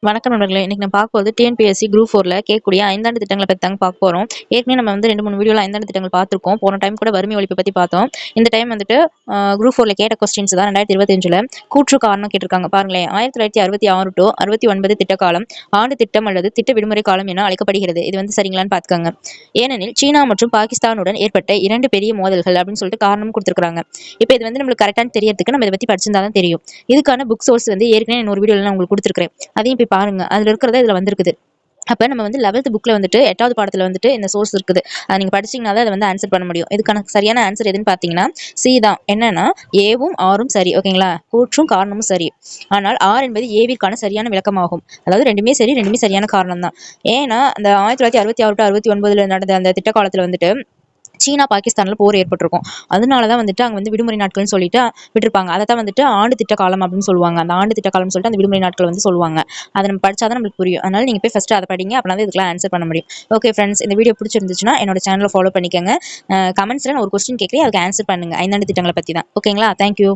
வணக்கம் நண்பர்களே. இன்னைக்கு நம்ம பார்க்க போகிறது டிஎன்பிஎஸ்சி குரூப் 4ல கேட்கக்கூடிய ஐந்தாண்டு திட்டங்களை பற்றி தாங்க பார்க்க போகிறோம். ஏற்கனவே நம்ம வந்து 2-3 வீடியோவில் ஐந்தாண்டு திட்டங்கள் பார்த்துருக்கோம். போன டைம் கூட வறுமை ஒழிப்பை பற்றி பார்த்தோம். இந்த டைம் வந்துட்டு குரூப் 4ல கேட்ட கொஸ்டின்ஸ் தான் 2025ல் கூற்று காரணம் கேட்டிருக்காங்க. பாருங்களேன், 1966 to 69 திட்ட காலம் ஆண்டு திட்டம் அல்லது திட்ட விடுமுறை காலம் என அழைக்கப்படுகிறது. இது வந்து சரிங்களான்னு பார்த்துக்கோங்க. ஏனெனில் சீனா மற்றும் பாகிஸ்தானுடன் ஏற்பட்ட 2 பெரிய மோதல்கள் அப்படின்னு சொல்லிட்டு காரணம் கொடுத்துருக்காங்க. இப்போ இது வந்து நம்மளுக்கு கரெக்டான தெரியறதுக்கு நம்ம இதை பற்றி படிச்சிருந்தா தான் தெரியும். இதுக்கான புக் சோர்ஸ் வந்து ஏற்கனவே இன்னொரு வீடியோவில் நான் உங்களுக்கு கொடுத்துருக்கேன். அதையும் போய் பாருங்க. அதுல இருக்கிறதா இதுல வந்திருக்குது. அப்போ நம்ம வந்து 11th புக்கில் வந்துட்டு 8வது பாடத்தில் வந்துட்டு இந்த சோர்ஸ் இருக்குது. அதை நீங்கள் படிச்சிங்கன்னா தான் அதை வந்து ஆன்சர் பண்ண முடியும். இதுக்கான சரியான ஆன்சர் எதுன்னு பார்த்தீங்கன்னா சி தான். என்னன்னா ஏவும் ஆரும் சரி. ஓகேங்களா, கூற்றும் காரணமும் சரி. ஆனால் ஆர் என்பது ஏவிற்கான சரியான விளக்கமாகும். அதாவது ரெண்டுமே சரி, ரெண்டுமே சரியான காரணம் தான். ஏன்னா அந்த 1966 to 69 நடந்த அந்த திட்ட காலத்தில் வந்துட்டு சீனா பாகிஸ்தானில் போர் ஏற்பட்டிருக்கும். அதனால தான் வந்துட்டு அங்கே வந்து விடுமுறை நாட்கள்னு சொல்லிட்டு விட்டுருப்பாங்க. அதை தான் வந்துட்டு ஆண்டு திட்ட காலம் அப்படின்னு சொல்லுவாங்க. அந்த ஆண்டு திட்ட காலம்னு சொல்லிட்டு அந்த விடுமுறை நாட்கள் வந்து சொல்லுவாங்க. அதை நம்ம படிச்சா தான் நம்மளுக்கு புரியும். அதனால நீங்கள் போய் ஃபஸ்ட்டு அதை படிங்க. அப்படின்னா இதுக்கெல்லாம் ஆன்சர் பண்ண முடியும். ஓகே ஃப்ரெண்ட்ஸ், இந்த வீடியோ பிடிச்சிருந்துச்சுன்னா என்னோட சேனலை ஃபாலோ பண்ணிக்கோங்க. கமெண்ட்ஸில் நான் ஒரு கொஸ்டின் கேட்குறேன், அதுக்கு ஆன்சர் பண்ணுங்கள். ஐந்தாண்டு திட்டங்களை பற்றி தான். ஓகேங்களா, தேங்க்யூ.